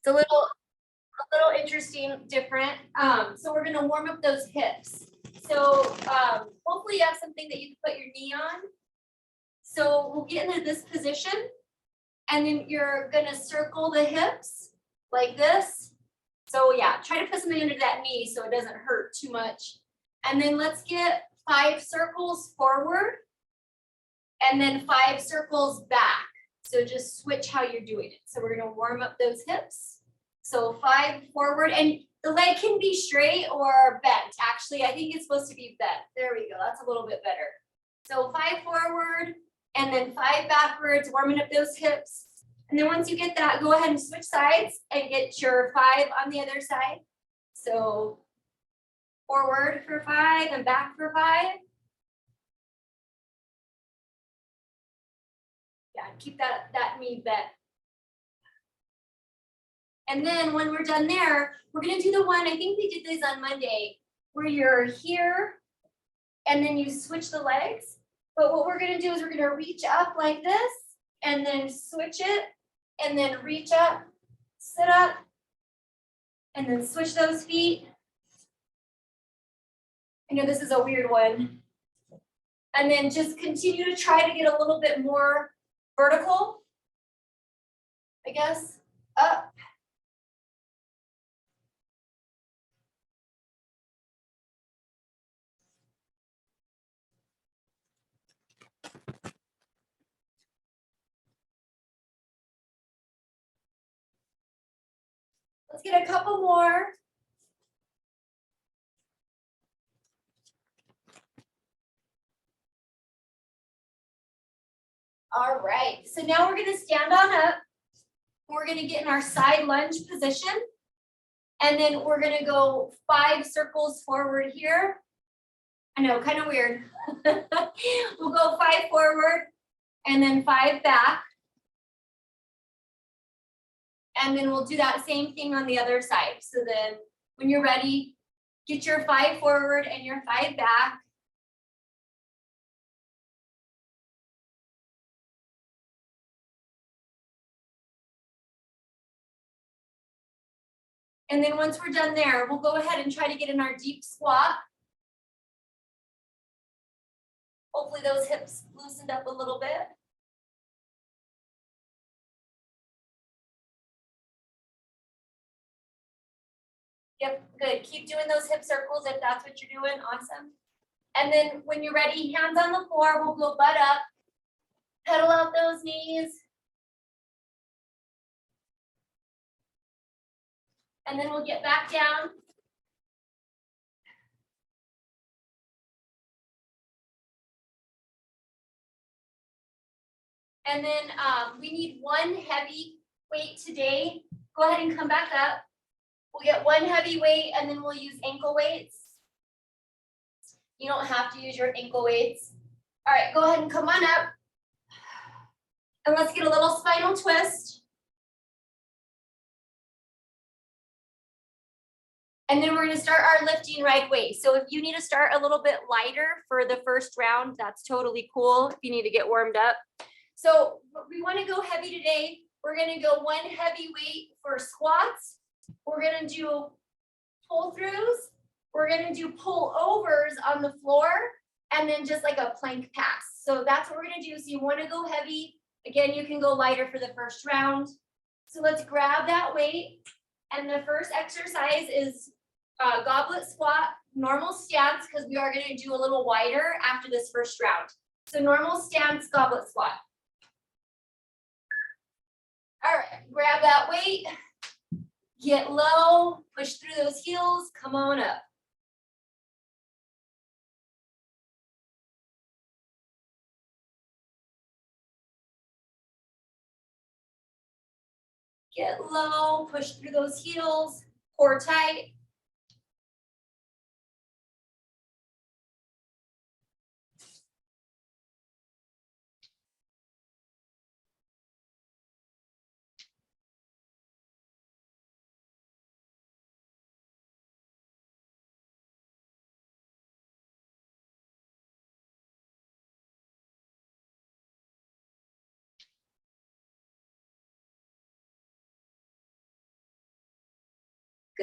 It's a little interesting, different. So we're gonna warm up those hips. So hopefully you have something that you can put your knee on. So we'll get into this position and then you're gonna circle the hips like this. So yeah, try to put something under that knee so it doesn't hurt too much. And then let's get 5 circles forward and then 5 circles back. So just switch how you're doing it. So we're gonna warm up those hips. So 5 forward, and the leg can be straight or bent. Actually, I think it's supposed to be bent. There we go, that's a little bit better. So 5 forward and then 5 backwards, warming up those hips. And then once you get that, go ahead and switch sides and get your 5 on the other side. So forward for 5 and back for 5. Yeah, keep that knee bent. And then when we're done there, we're gonna do the one, I think we did this on Monday, where you're here and then you switch the legs. But what we're gonna do is we're gonna reach up like this and then switch it and then reach up, sit up, and then switch those feet. I know this is a weird one. And then just continue to try to get a little bit more vertical, I guess, up. Let's get a couple more. All right, so now we're gonna stand on up. We're gonna get in our side lunge position. And then we're gonna go 5 circles forward here. I know, kind of weird. We'll go 5 forward and then 5 back. And then we'll do that same thing on the other side. So then when you're ready, get your 5 forward and your 5 back. And then once we're done there, we'll go ahead and try to get in our deep squat. Hopefully those hips loosened up a little bit. Yep, good. Keep doing those hip circles if that's what you're doing. Awesome. And then when you're ready, hands on the floor, we'll go butt up. Pedal out those knees. And then we'll get back down. And then we need 1 heavy weight today. Go ahead and come back up. We'll get 1 heavy weight and then we'll use ankle weights. You don't have to use your ankle weights. All right, go ahead and come on up. And let's get a little spinal twist. And then we're gonna start our lifting right way. So if you need to start a little bit lighter for the first round, that's totally cool if you need to get warmed up. So we wanna go heavy today. We're gonna go 1 heavy weight for squats. We're gonna do pull throughs. We're gonna do pull overs on the floor and then just like a plank pass. So that's what we're gonna do. So you wanna go heavy. Again, you can go lighter for the first round. So let's grab that weight. And the first exercise is goblet squat, normal stance, because we are going to do a little wider after this first round. So normal stance, goblet squat. All right, grab that weight, get low, push through those heels, come on up. Get low, push through those heels, core tight.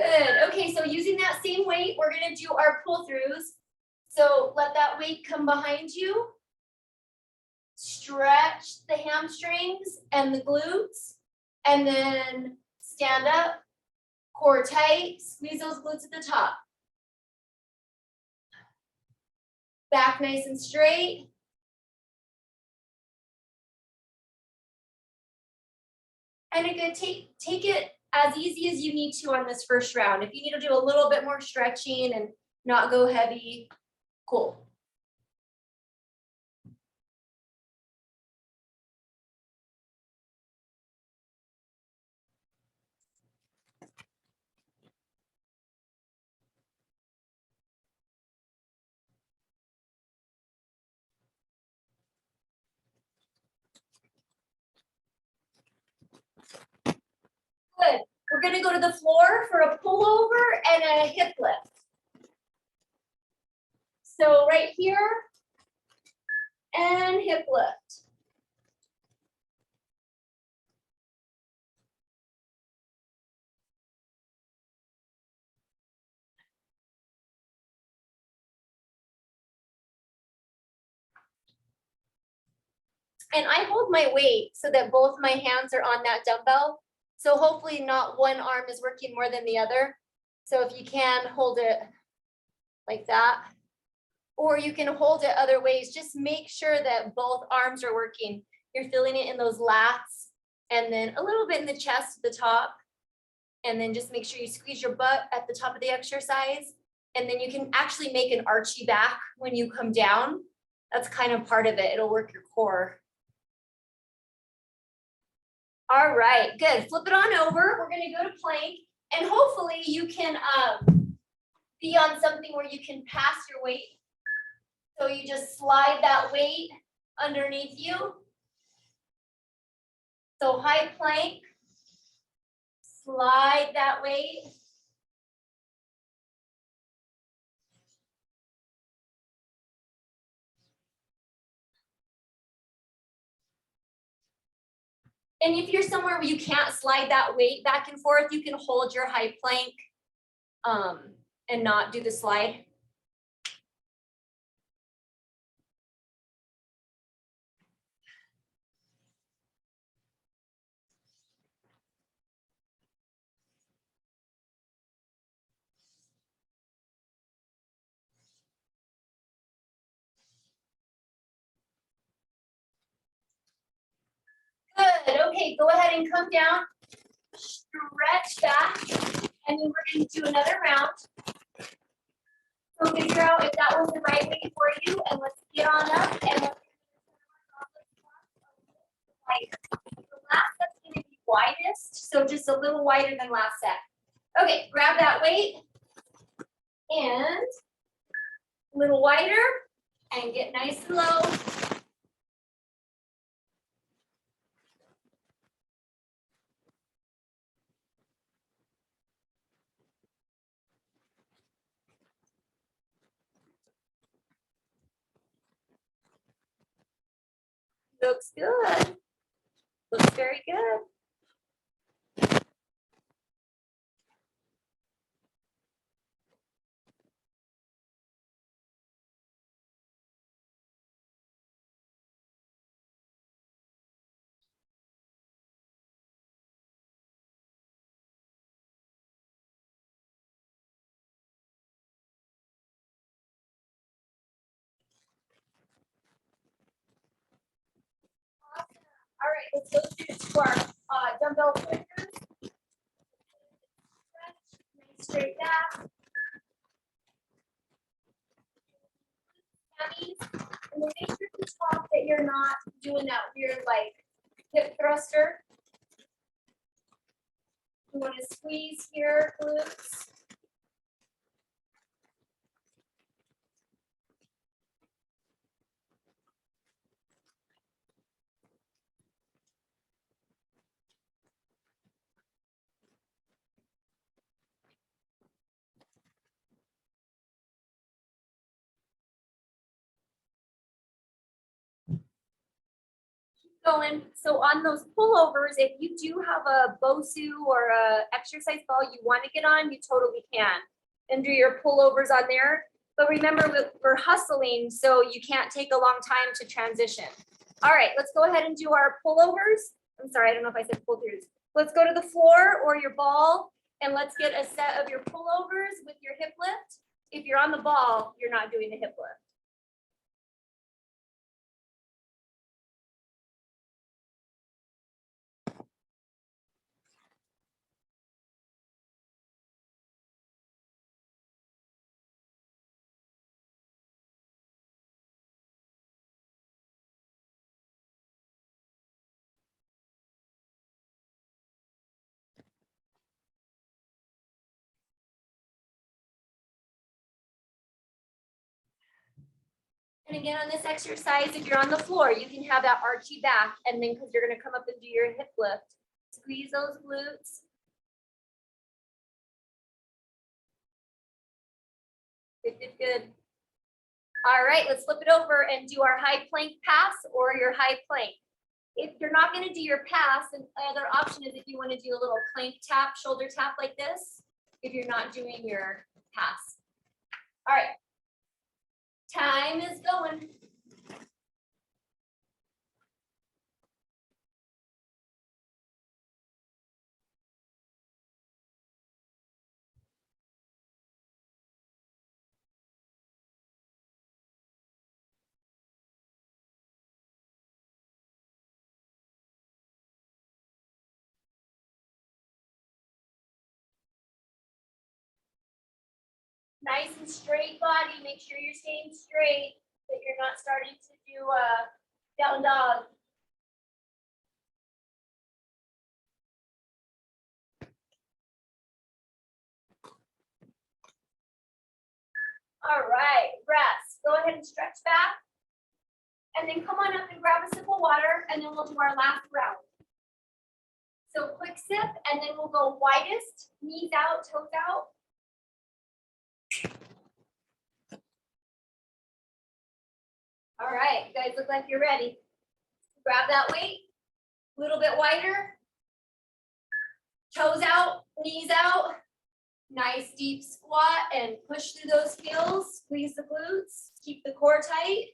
Good. Okay, so using that same weight, we're gonna do our pull-throughs. So let that weight come behind you. Stretch the hamstrings and the glutes, and then stand up, core tight, squeeze those glutes at the top. Back nice and straight. And again, take it as easy as you need to on this first round. If you need to do a little bit more stretching and not go heavy, cool. Good. We're gonna go to the floor for a pullover and a hip lift. So right here and hip lift. And I hold my weight so that both my hands are on that dumbbell. So hopefully not one arm is working more than the other. So if you can hold it like that, or you can hold it other ways, just make sure that both arms are working. You're feeling it in those lats and then a little bit in the chest at the top. And then just make sure you squeeze your butt at the top of the exercise. And then you can actually make an archy back when you come down. That's kind of part of it. It'll work your core. All right, good. Flip it on over. We're gonna go to plank, and hopefully you can be on something where you can pass your weight. So you just slide that weight underneath you. So high plank, slide that weight. And if you're somewhere where you can't slide that weight back and forth, you can hold your high plank and not do the slide. Good. Okay, go ahead and come down, stretch back, and then we're going to do another round. So figure out if that was the right way for you, and let's get on up and let's the last set's going to be widest, so just a little wider than last set. Okay, grab that weight and a little wider and get nice and low. Looks good. Looks very good. All right, let's go to our dumbbell flickers. Stretch, straight back. And then make sure to talk that you're not doing that weird like hip thruster. You want to squeeze here, glutes. going. So on those pullovers, if you do have a BOSU or a exercise ball you want to get on, you totally can. And do your pullovers on there. But remember, we're hustling, so you can't take a long time to transition. All right, let's go ahead and do our pullovers. I'm sorry, I don't know if I said pull-throughs. Let's go to the floor or your ball, and let's get a set of your pullovers with your hip lift. If you're on the ball, you're not doing the hip lift. And again, on this exercise, if you're on the floor, you can have that archy back, and then because you're going to come up and do your hip lift, squeeze those glutes. Good, good, good. All right, let's flip it over and do our high plank pass or your high plank. If you're not going to do your pass, the other option is if you want to do a little plank tap, shoulder tap like this, if you're not doing your pass. All right. Time is going. Nice and straight body. Make sure you're staying straight, that you're not starting to do a down dog. All right, rest. Go ahead and stretch back. And then come on up and grab a sip of water, and then we'll do our last round. So quick sip, and then we'll go widest, knees out, toes out. All right, you guys look like you're ready. Grab that weight, a little bit wider. Toes out, knees out. Nice deep squat and push through those heels. Squeeze the glutes, keep the core tight.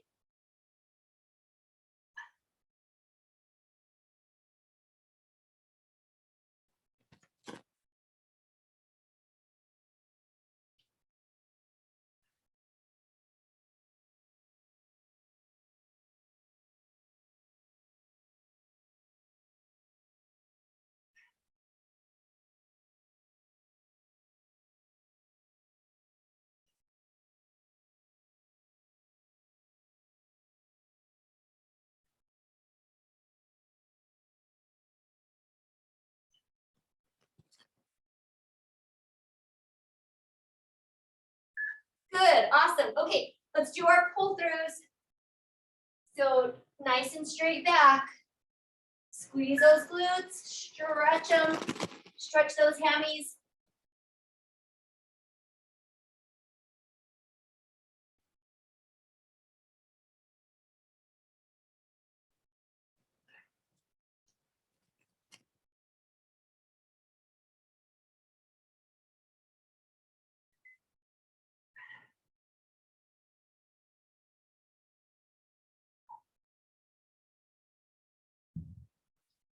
Good, awesome. Okay, let's do our pull throughs. So nice and straight back. Squeeze those glutes, stretch them, stretch those hammies.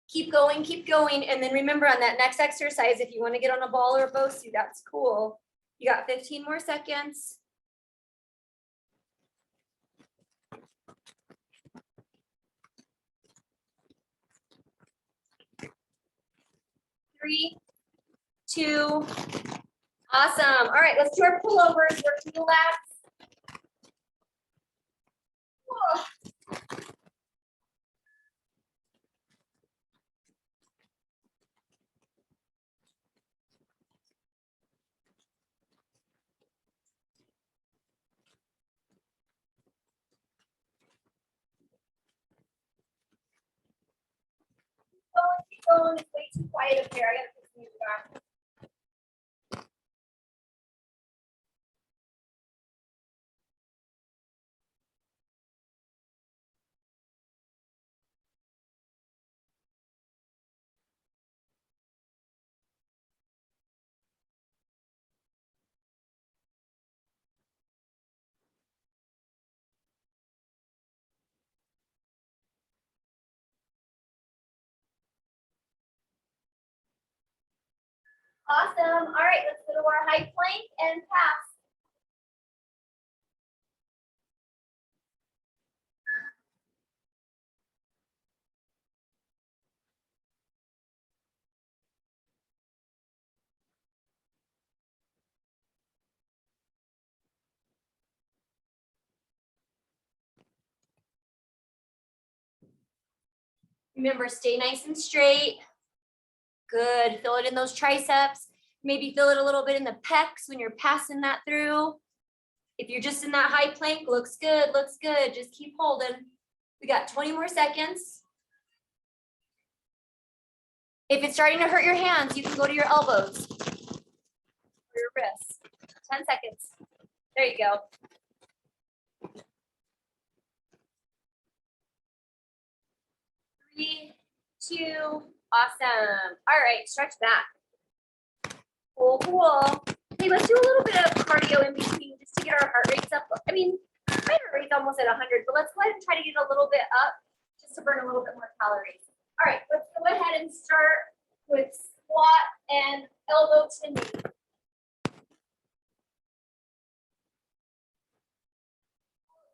Keep going. And then remember on that next exercise, if you want to get on a ball or a BOSU, that's cool. You got 15 more seconds. Three, two, awesome. All right, let's do our pullovers, work to the lats. Whoa. Keep going, it's way too quiet up there. I gotta put the music on. Awesome. All right, let's go to our high plank and pass. Remember, stay nice and straight. Good. Feel it in those triceps. Maybe feel it a little bit in the pecs when you're passing that through. If you're just in that high plank, looks good, looks good. Just keep holding. We got 20 more seconds. If it's starting to hurt your hands, you can go to your elbows or your wrists. 10 seconds. There you go. 3, 2, awesome. All right, stretch back. Cool, cool. Okay, let's do a little bit of cardio in between just to get our heart rates up. I mean, my heart rate's almost at 100, but let's go ahead and try to get a little bit up just to burn a little bit more calories. All right, let's go ahead and start with squat and elbow to knee.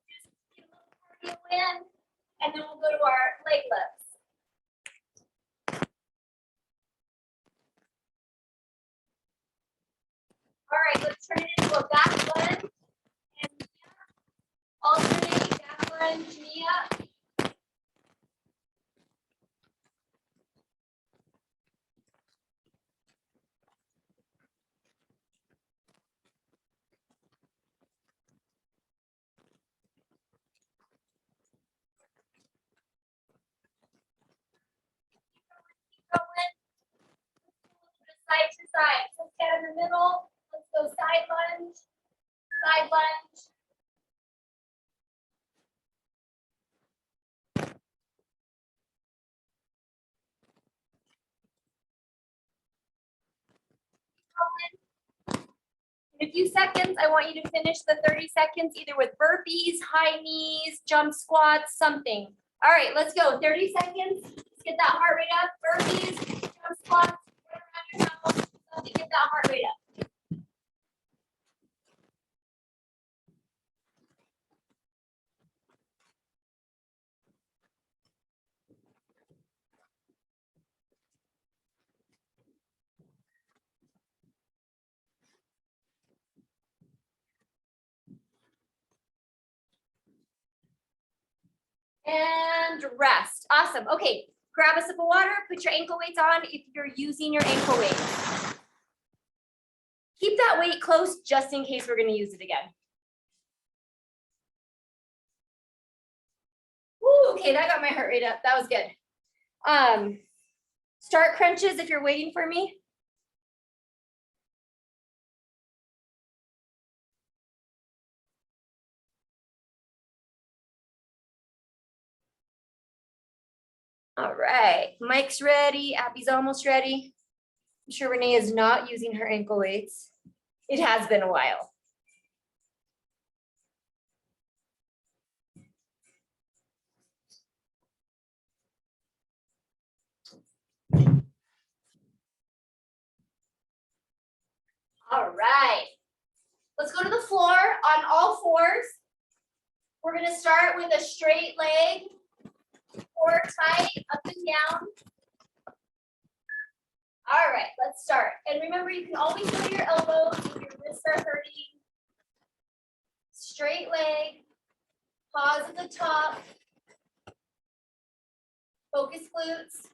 Just get a little cardio in, and then we'll go to our leg lifts. All right, let's turn it into a back lunge and alternate back lunge, knee up. Keep going. Side to side. So get in the middle. Let's go side lunge, side lunge. In a few seconds, I want you to finish the 30 seconds either with burpees, high knees, jump squats, something. All right, let's go. 30 seconds. Let's get that heart rate up. Burpees, jump squats, run around your house. Something to get that heart rate up. And rest. Awesome. Okay, grab a sip of water, put your ankle weights on if you're using your ankle weights. Keep that weight close just in case we're going to use it again. Woo, okay, that got my heart rate up. That was good. Start crunches if you're waiting for me. All right, Mike's ready. Abby's almost ready. I'm sure Renee is not using her ankle weights. It has been a while. All right, let's go to the floor on all fours. We're gonna start with a straight leg, core tight, up and down. All right, let's start. And remember, you can always go to your elbows if your wrists are hurting. Straight leg, pause at the top. Focus glutes.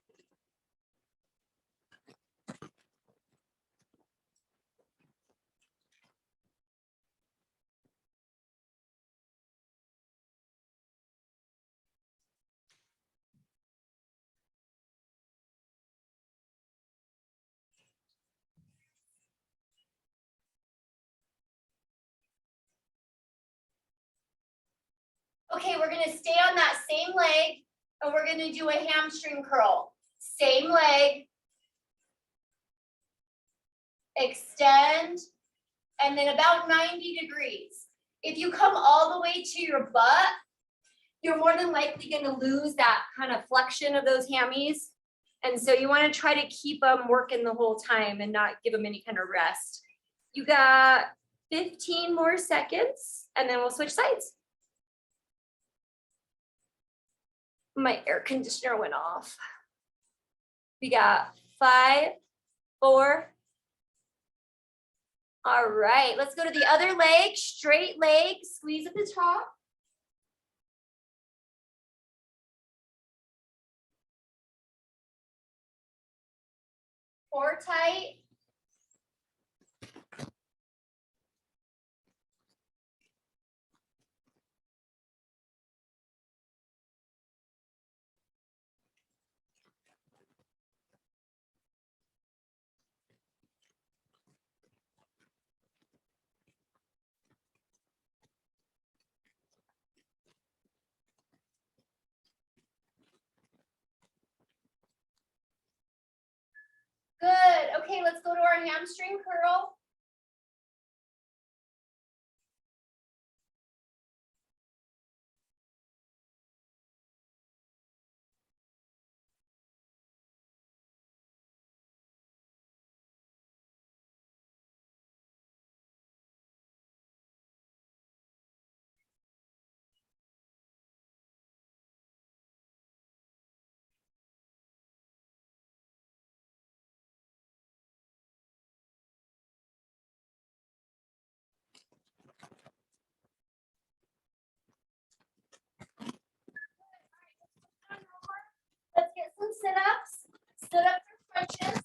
Okay, we're gonna stay on that same leg and we're gonna do a hamstring curl. Same leg. Extend, and then about 90 degrees. If you come all the way to your butt, you're more than likely gonna lose that kind of flexion of those hammies And so you want to try to keep them working the whole time and not give them any kind of rest. You got 15 more seconds and then we'll switch sides. My air conditioner went off. We got 5, 4. All right, let's go to the other leg, straight leg, squeeze at the top. Core tight. Good. Okay, let's go to our hamstring curl. Let's get some sit-ups. Sit-ups or crunches.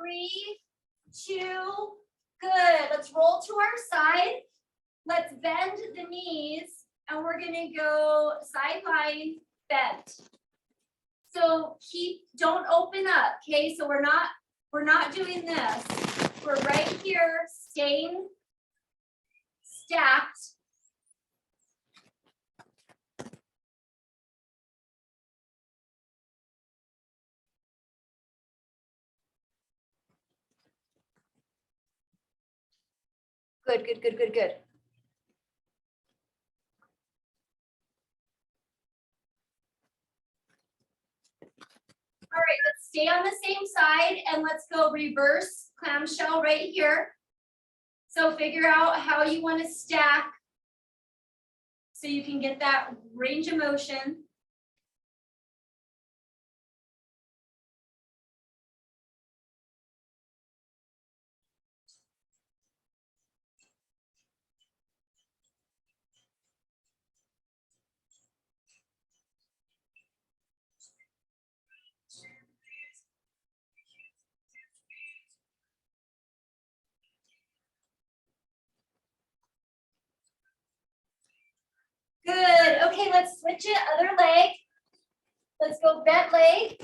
Three, 2, good. Let's roll to our side. Let's bend the knees and we're gonna go sideline bend. So don't open up, okay? So we're not doing this. We're right here, staying stacked. Good, good, good, good, good. All right, let's stay on the same side and let's go reverse clamshell right here. So figure out how you want to stack so you can get that range of motion. Good. Okay, let's switch it. Other leg. Let's go bent leg.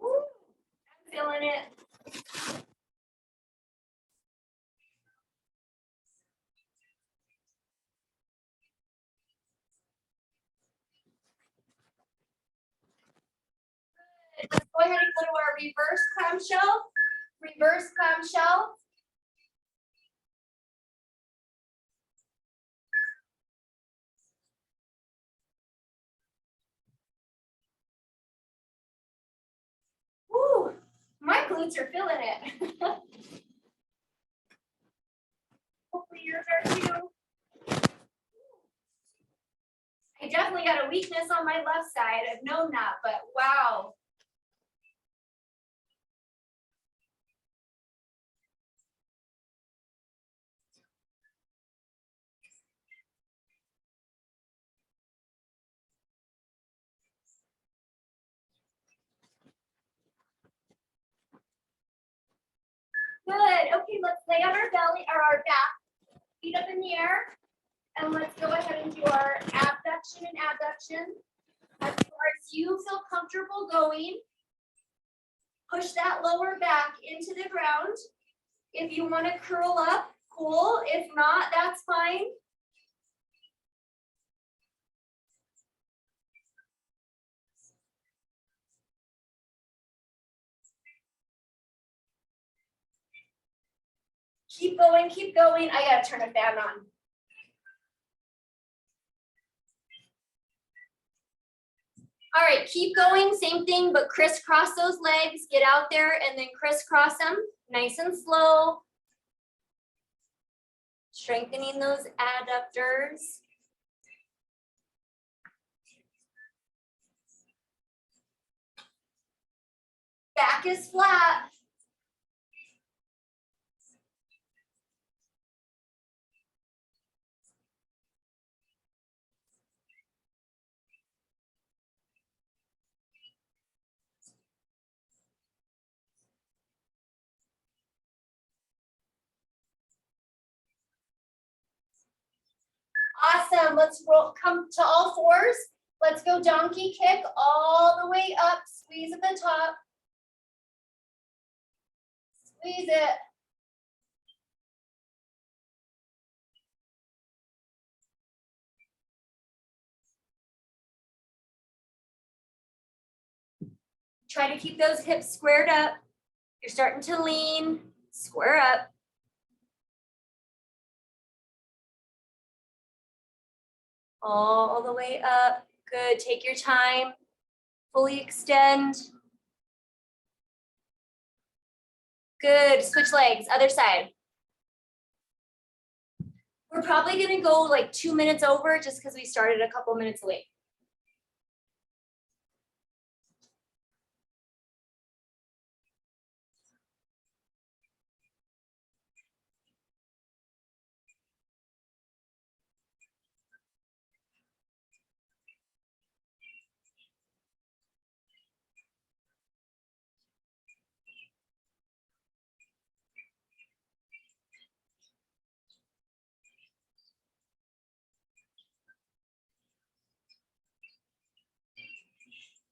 Woo, I'm feeling it. Let's go ahead and go to our reverse clamshell. Reverse clamshell. Woo, my glutes are feeling it. Hopefully yours are too. I definitely got a weakness on my left side. I've known that, but wow. lay on our belly or our back, feet up in the air, and let's go ahead and do our abduction and adduction. As far as you feel comfortable going, push that lower back into the ground. If you want to curl up, cool. If not, that's fine. Keep going, keep going. I gotta turn a fan on. All right, keep going, same thing, but crisscross those legs, get out there and then crisscross them, nice and slow. Strengthening those adductors. Back is flat. Awesome, let's roll, come to all fours. Let's go donkey kick all the way up, squeeze at the top. Squeeze it. Try to keep those hips squared up. You're starting to lean, square up. All the way up. Good, take your time. Fully extend. Good, switch legs, other side. We're probably gonna go like 2 minutes over just because we started a couple minutes late.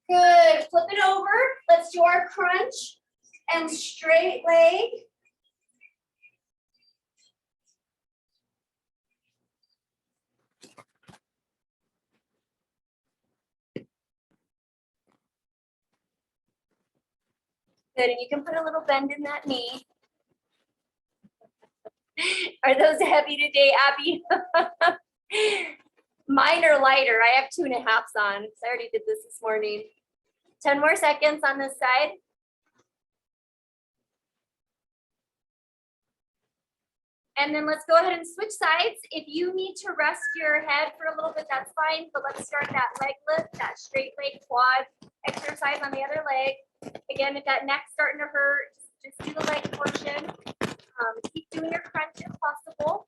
Good, flip it over. Let's do our crunch and straight leg. Good, and you can put a little bend in that knee. Are those heavy today, Abby? Mine are lighter. I have 2.5s on because I already did this morning. 10 more seconds on this side. And then let's go ahead and switch sides. If you need to rest your head for a little bit, that's fine. But let's start that leg lift, that straight leg quad exercise on the other leg. Again, if that neck's starting to hurt, just do the leg portion. Keep doing your crunch if possible.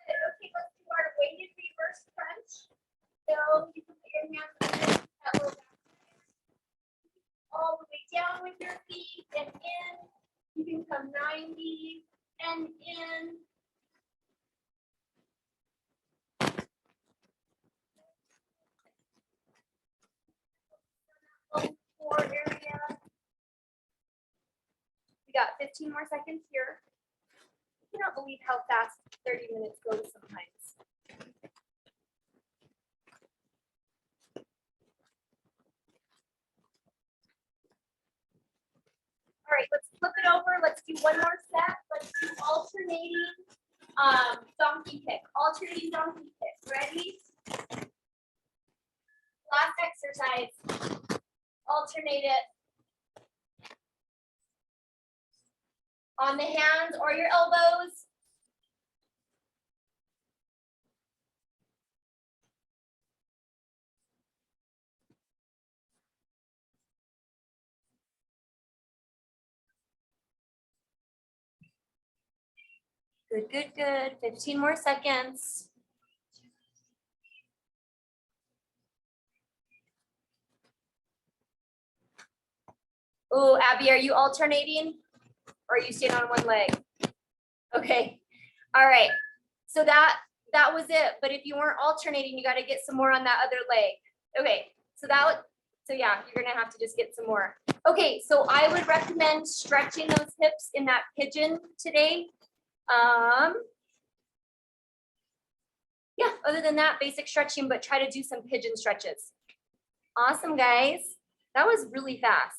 Okay, let's do our weighted reverse crunch. So you can put your hands on that little back all the way down with your feet and in. You can come 90 and in. Core area. We got 15 more seconds here. I cannot believe how fast 30 minutes goes sometimes. All right, let's flip it over. Let's do one more set. Let's do alternating donkey kick. Alternating donkey kick. Ready? Last exercise. Alternate it. On the hands or your elbows. Good, good, good. 15 more seconds. Oh, Abby, are you alternating? Or are you staying on one leg? Okay. All right. So that was it. But if you weren't alternating, you got to get some more on that other leg. Okay. So yeah, you're gonna have to just get some more. Okay, so I would recommend stretching those hips in that pigeon today. Yeah, other than that, basic stretching, but try to do some pigeon stretches. Awesome, guys. That was really fast.